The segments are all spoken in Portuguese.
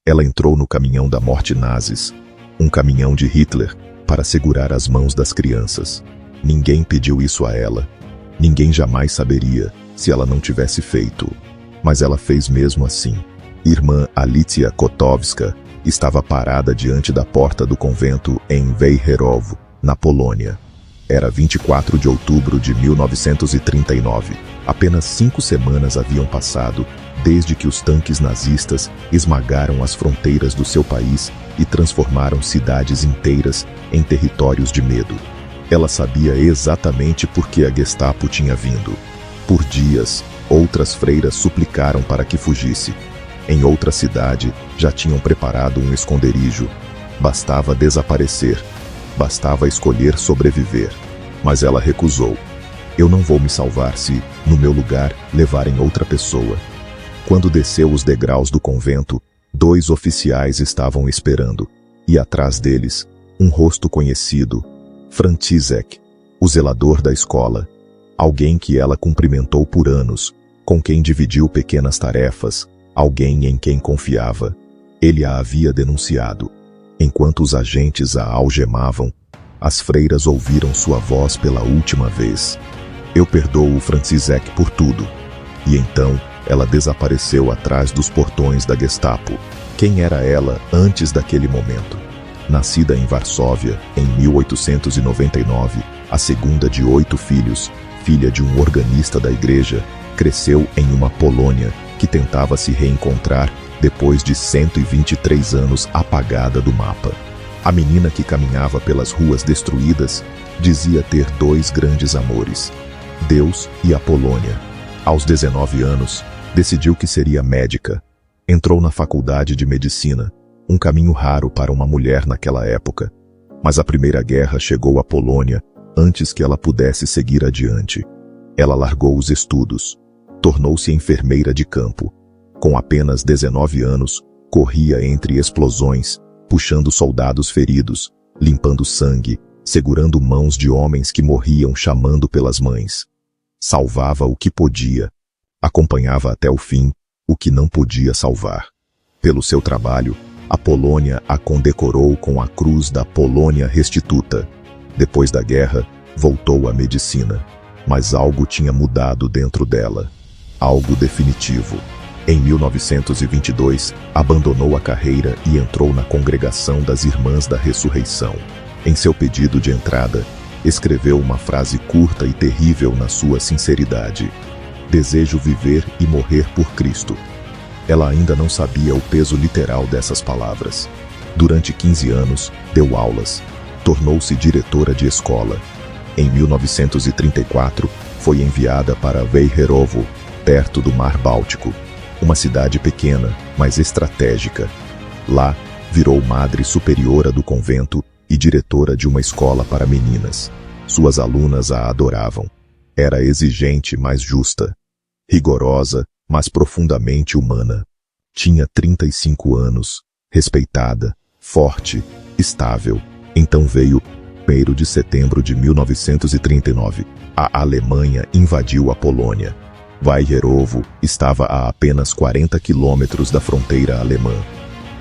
Ela entrou no caminhão da morte nazis, um caminhão de Hitler, para segurar as mãos das crianças. Ninguém pediu isso a ela. Ninguém jamais saberia se ela não tivesse feito. Mas ela fez mesmo assim. Irmã Alicja Kotowska estava parada diante da porta do convento em Wejherowo, na Polônia. Era 24 de outubro de 1939. Apenas 5 semanas haviam passado desde que os tanques nazistas esmagaram as fronteiras do seu país e transformaram cidades inteiras em territórios de medo. Ela sabia exatamente por que a Gestapo tinha vindo. Por dias, outras freiras suplicaram para que fugisse. Em outra cidade, já tinham preparado um esconderijo. Bastava desaparecer. Bastava escolher sobreviver. Mas ela recusou. Eu não vou me salvar se, no meu lugar, levarem outra pessoa. Quando desceu os degraus do convento, 2 oficiais estavam esperando. E atrás deles, um rosto conhecido, Franciszek, o zelador da escola. Alguém que ela cumprimentou por anos, com quem dividiu pequenas tarefas, alguém em quem confiava. Ele a havia denunciado. Enquanto os agentes a algemavam, as freiras ouviram sua voz pela última vez. Eu perdoo o Franciszek por tudo. E então, ela desapareceu atrás dos portões da Gestapo. Quem era ela antes daquele momento? Nascida em Varsóvia, em 1899, a segunda de 8 filhos, filha de um organista da igreja, cresceu em uma Polônia que tentava se reencontrar depois de 123 anos apagada do mapa. A menina que caminhava pelas ruas destruídas dizia ter 2 grandes amores, Deus e a Polônia. Aos 19 anos, decidiu que seria médica. Entrou na faculdade de medicina, um caminho raro para uma mulher naquela época. Mas a Primeira Guerra chegou à Polônia antes que ela pudesse seguir adiante. Ela largou os estudos. Tornou-se enfermeira de campo. Com apenas 19 anos, corria entre explosões, puxando soldados feridos, limpando sangue, segurando mãos de homens que morriam chamando pelas mães. Salvava o que podia. Acompanhava até o fim o que não podia salvar. Pelo seu trabalho, a Polônia a condecorou com a Cruz da Polônia Restituta. Depois da guerra, voltou à medicina. Mas algo tinha mudado dentro dela. Algo definitivo. Em 1922, abandonou a carreira e entrou na Congregação das Irmãs da Ressurreição. Em seu pedido de entrada, escreveu uma frase curta e terrível na sua sinceridade. Desejo viver e morrer por Cristo. Ela ainda não sabia o peso literal dessas palavras. Durante 15 anos, deu aulas. Tornou-se diretora de escola. Em 1934, foi enviada para Wejherowo, perto do Mar Báltico. Uma cidade pequena, mas estratégica. Lá, virou madre superiora do convento e diretora de uma escola para meninas. Suas alunas a adoravam. Era exigente, mas justa. Rigorosa, mas profundamente humana. Tinha 35 anos, respeitada, forte, estável. Então veio 1º de setembro de 1939. A Alemanha invadiu a Polônia. Wejherowo estava a apenas 40 quilômetros da fronteira alemã.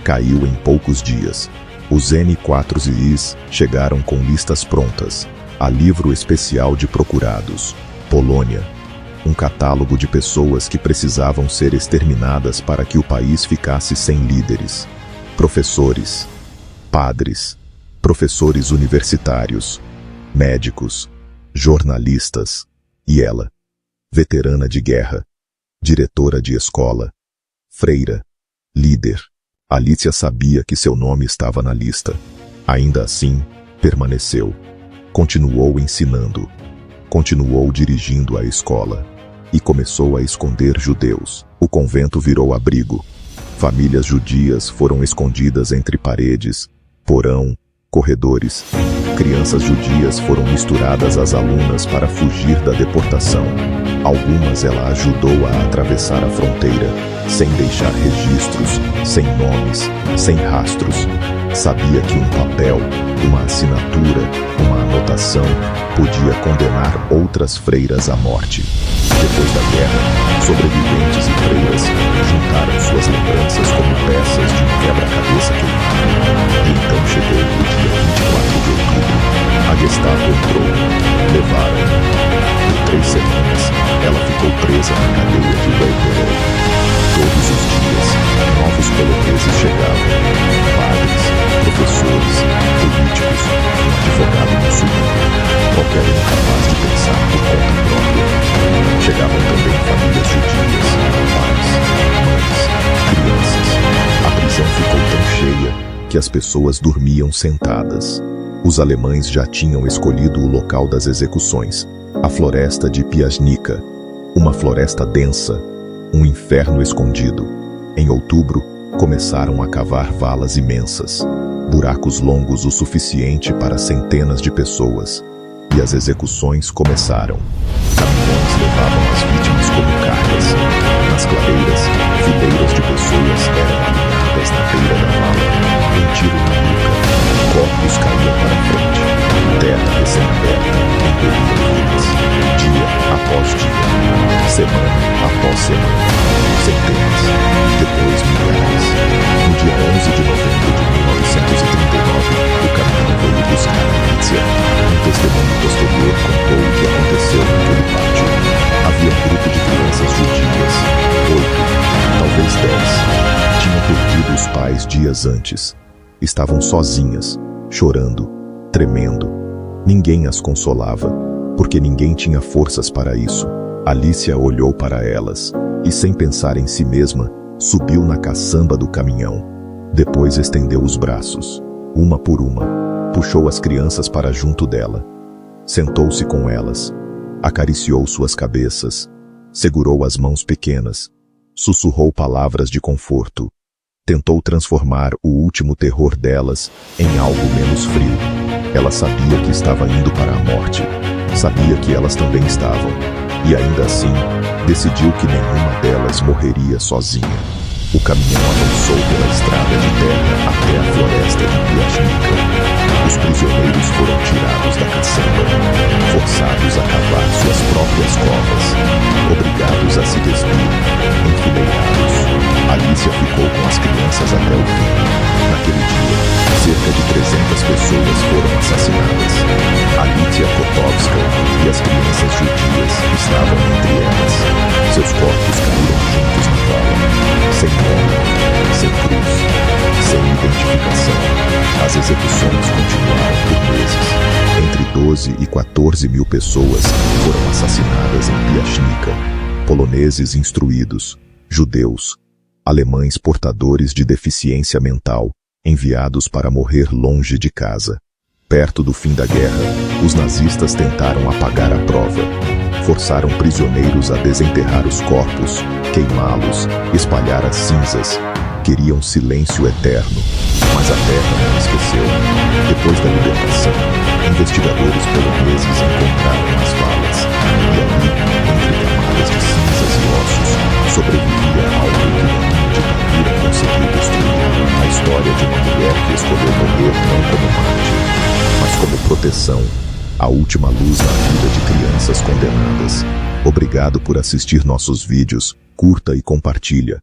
Caiu em poucos dias. Os N4s chegaram com listas prontas. A livro especial de procurados. Polônia. Um catálogo de pessoas que precisavam ser exterminadas para que o país ficasse sem líderes. Professores. Padres. Professores universitários. Médicos. Jornalistas. E ela. Veterana de guerra, diretora de escola, freira, líder. Alicja sabia que seu nome estava na lista. Ainda assim, permaneceu. Continuou ensinando. Continuou dirigindo a escola. E começou a esconder judeus. O convento virou abrigo. Famílias judias foram escondidas entre paredes, porão, corredores. Crianças judias foram misturadas às alunas para fugir da deportação. Algumas ela ajudou a atravessar a fronteira, sem deixar registros, sem nomes, sem rastros. Sabia que um papel, uma assinatura, uma anotação, podia condenar outras freiras à morte. Depois da guerra, sobreviventes e freiras juntaram suas lembranças como peças de um quebra cabeça queimada. E então chegou o dia 24 de outubro. A Gestapo entrou. Levaram-na. Por 3 semanas, ela ficou presa na cadeia de Belgorod. Todos os dias, novos poloneses chegavam. Padres, professores, políticos, um advogado muçulmano. Qualquer um capaz de pensar por conta própria. Chegavam também famílias judias, pais, mães, crianças. A prisão ficou tão cheia que as pessoas dormiam sentadas. Os alemães já tinham escolhido o local das execuções, a floresta de Piaśnica, uma floresta densa, um inferno escondido. Em outubro, começaram a cavar valas imensas, buracos longos o suficiente para centenas de pessoas. E as execuções começaram. Caminhões levavam as vítimas como cargas. Nas clareiras, fileiras de pessoas eram alinhadas na beira da vala. Um tiro na nuca, corpos caíam para frente. Terra recém-aberta engolia vidas. Dia após dia, semana após semana. Centenas, depois milhares. No dia 11 de novembro de 1939, o caminhão veio buscar a Alicia. Um testemunho posterior contou o que aconteceu naquele pátio. Havia um grupo de crianças judias, 8, talvez 10. Tinham perdido os pais dias antes. Estavam sozinhas, chorando, tremendo. Ninguém as consolava, porque ninguém tinha forças para isso. Alicia olhou para elas e, sem pensar em si mesma, subiu na caçamba do caminhão. Depois estendeu os braços, uma por uma, puxou as crianças para junto dela. Sentou-se com elas, acariciou suas cabeças, segurou as mãos pequenas, sussurrou palavras de conforto. Tentou transformar o último terror delas em algo menos frio. Ela sabia que estava indo para a morte. Sabia que elas também estavam. E ainda assim, decidiu que nenhuma delas morreria sozinha. O caminhão avançou pela estrada de terra até a floresta de Piaśnica. Os prisioneiros foram tirados da caçamba, forçados a cavar suas próprias covas, obrigados a se despir, enfileirados. Alicia ficou com as crianças até o fim. Naquele dia, cerca de 300 pessoas foram assassinadas. Alicia Kotovska e as crianças judias estavam entre elas. Seus corpos caíram juntos na vala, sem nome, sem cruz, sem identificação. As execuções continuaram por meses. Entre 12 e 14 mil pessoas foram assassinadas em Piaśnica. Poloneses instruídos, judeus, alemães portadores de deficiência mental, enviados para morrer longe de casa. Perto do fim da guerra, os nazistas tentaram apagar a prova. Forçaram prisioneiros a desenterrar os corpos, queimá-los, espalhar as cinzas. Queriam silêncio eterno, mas a terra não esqueceu. Depois da libertação, investigadores poloneses encontraram as valas, e ali, entre camadas de cinzas e ossos, sobrevivia algo que nenhuma ditadura conseguiu destruir. A história de uma mulher que escolheu morrer não como mártir, mas como proteção, a última luz na vida de crianças condenadas. Obrigado por assistir nossos vídeos, curta e compartilha.